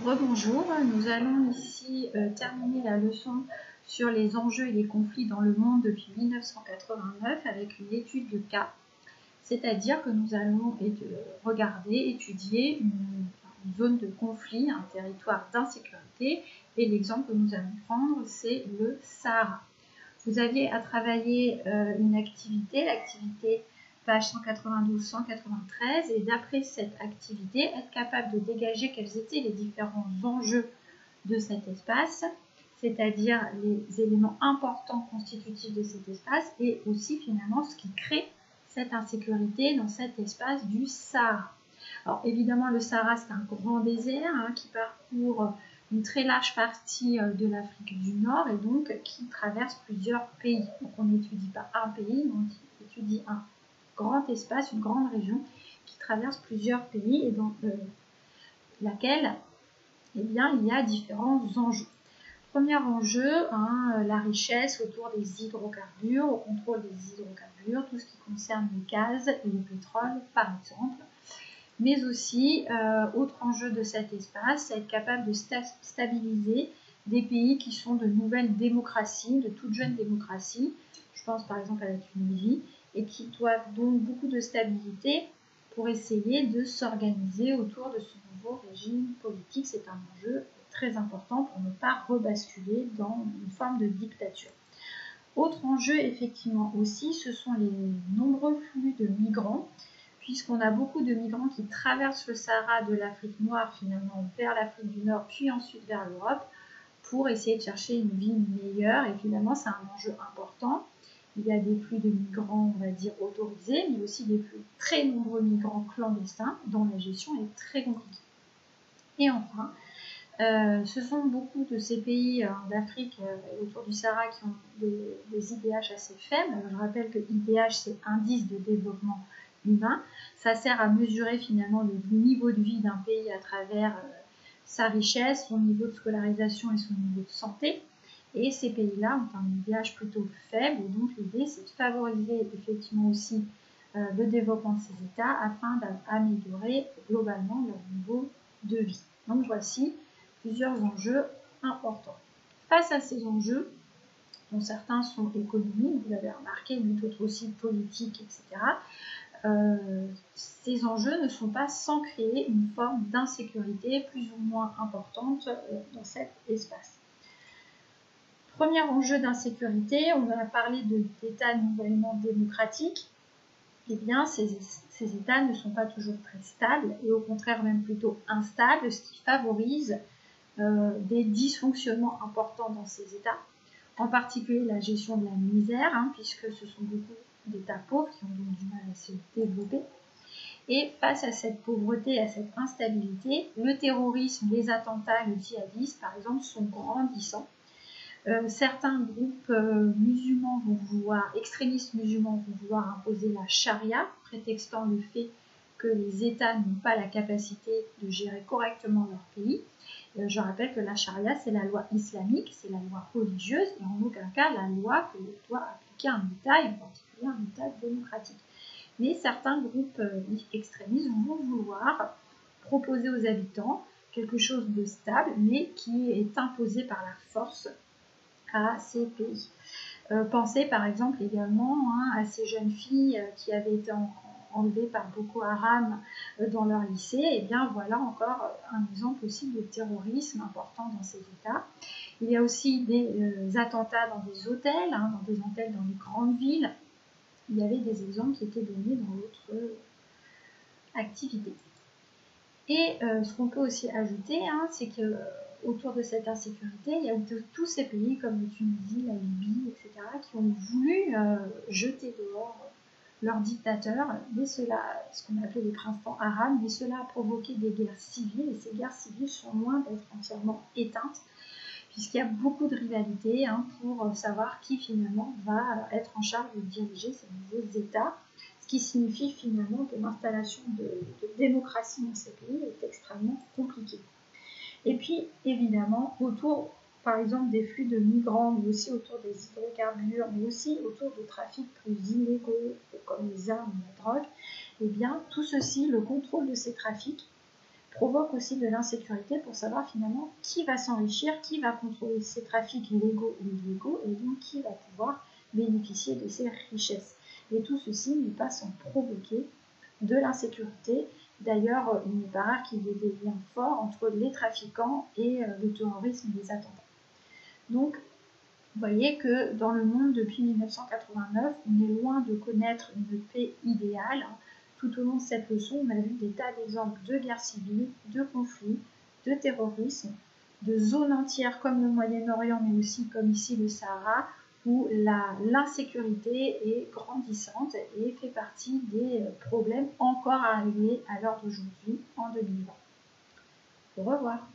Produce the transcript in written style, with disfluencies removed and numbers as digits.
Rebonjour, nous allons ici terminer la leçon sur les enjeux et les conflits dans le monde depuis 1989 avec une étude de cas, c'est-à-dire que nous allons étudier une zone de conflit, un territoire d'insécurité, et l'exemple que nous allons prendre, c'est le Sahara. Vous aviez à travailler une activité, l'activité page 192-193, et d'après cette activité, être capable de dégager quels étaient les différents enjeux de cet espace, c'est-à-dire les éléments importants constitutifs de cet espace, et aussi finalement ce qui crée cette insécurité dans cet espace du Sahara. Alors évidemment, le Sahara, c'est un grand désert qui parcourt une très large partie de l'Afrique du Nord et donc qui traverse plusieurs pays. Donc on n'étudie pas un pays, mais on étudie un grand espace, une grande région qui traverse plusieurs pays et dans laquelle il y a différents enjeux. Premier enjeu, la richesse autour des hydrocarbures, au contrôle des hydrocarbures, tout ce qui concerne le gaz et le pétrole par exemple. Mais aussi, autre enjeu de cet espace, c'est être capable de stabiliser des pays qui sont de nouvelles démocraties, de toutes jeunes démocraties. Je pense par exemple à la Tunisie, et qui doivent donc beaucoup de stabilité pour essayer de s'organiser autour de ce nouveau régime politique. C'est un enjeu très important pour ne pas rebasculer dans une forme de dictature. Autre enjeu, effectivement aussi, ce sont les nombreux flux de migrants, puisqu'on a beaucoup de migrants qui traversent le Sahara de l'Afrique noire finalement vers l'Afrique du Nord, puis ensuite vers l'Europe, pour essayer de chercher une vie meilleure. Et finalement, c'est un enjeu important. Il y a des flux de migrants, on va dire, autorisés, mais aussi des flux très nombreux migrants clandestins, dont la gestion est très compliquée. Et enfin, ce sont beaucoup de ces pays d'Afrique autour du Sahara qui ont des IDH assez faibles. Alors, je rappelle que IDH, c'est Indice de développement humain. Ça sert à mesurer finalement le niveau de vie d'un pays à travers sa richesse, son niveau de scolarisation et son niveau de santé. Et ces pays-là ont un IDH plutôt faible. Et donc l'idée, c'est de favoriser effectivement aussi le développement de ces États afin d'améliorer globalement leur niveau de vie. Donc voici plusieurs enjeux importants. Face à ces enjeux, dont certains sont économiques, vous l'avez remarqué, mais d'autres aussi politiques, etc., ces enjeux ne sont pas sans créer une forme d'insécurité plus ou moins importante dans cet espace. Premier enjeu d'insécurité, on a parlé d'États nouvellement démocratiques. Eh bien, ces États ne sont pas toujours très stables et au contraire même plutôt instables, ce qui favorise des dysfonctionnements importants dans ces États, en particulier la gestion de la misère, puisque ce sont beaucoup d'États pauvres qui ont donc du mal à se développer. Et face à cette pauvreté, à cette instabilité, le terrorisme, les attentats, le djihadisme, par exemple, sont grandissants. Certains groupes musulmans extrémistes musulmans vont vouloir imposer la charia, prétextant le fait que les États n'ont pas la capacité de gérer correctement leur pays. Je rappelle que la charia, c'est la loi islamique, c'est la loi religieuse, et en aucun cas la loi que doit appliquer un État, et en particulier un État démocratique. Mais certains groupes extrémistes vont vouloir proposer aux habitants quelque chose de stable, mais qui est imposé par la force à ces pays. Pensez par exemple également à ces jeunes filles qui avaient été enlevées par Boko Haram dans leur lycée. Et bien voilà encore un exemple aussi de terrorisme important dans ces États. Il y a aussi des attentats dans des hôtels, dans les grandes villes. Il y avait des exemples qui étaient donnés dans l'autre activité. Et ce qu'on peut aussi ajouter, c'est que autour de cette insécurité, il y a tous ces pays comme la Tunisie, la Libye, etc., qui ont voulu jeter dehors leurs dictateurs, mais cela, ce qu'on appelait les printemps arabes, mais cela a provoqué des guerres civiles, et ces guerres civiles sont loin d'être entièrement éteintes, puisqu'il y a beaucoup de rivalités pour savoir qui finalement va être en charge de diriger ces nouveaux États, ce qui signifie finalement que l'installation de démocratie dans ces pays est extrêmement compliquée. Et puis, évidemment, autour, par exemple, des flux de migrants, mais aussi autour des hydrocarbures, mais aussi autour de trafics plus illégaux, comme les armes ou la drogue, eh bien, tout ceci, le contrôle de ces trafics, provoque aussi de l'insécurité pour savoir finalement qui va s'enrichir, qui va contrôler ces trafics légaux ou illégaux, et donc qui va pouvoir bénéficier de ces richesses. Et tout ceci n'est pas sans provoquer de l'insécurité. D'ailleurs, il n'est pas rare qu'il y ait des liens forts entre les trafiquants et le terrorisme et les attentats. Donc, vous voyez que dans le monde, depuis 1989, on est loin de connaître une paix idéale. Tout au long de cette leçon, on a vu des tas d'exemples de guerres civiles, de conflits, de terrorisme, de zones entières comme le Moyen-Orient, mais aussi comme ici le Sahara, où l'insécurité est grandissante et fait partie des problèmes encore arrivés à l'heure d'aujourd'hui, en 2020. Au revoir.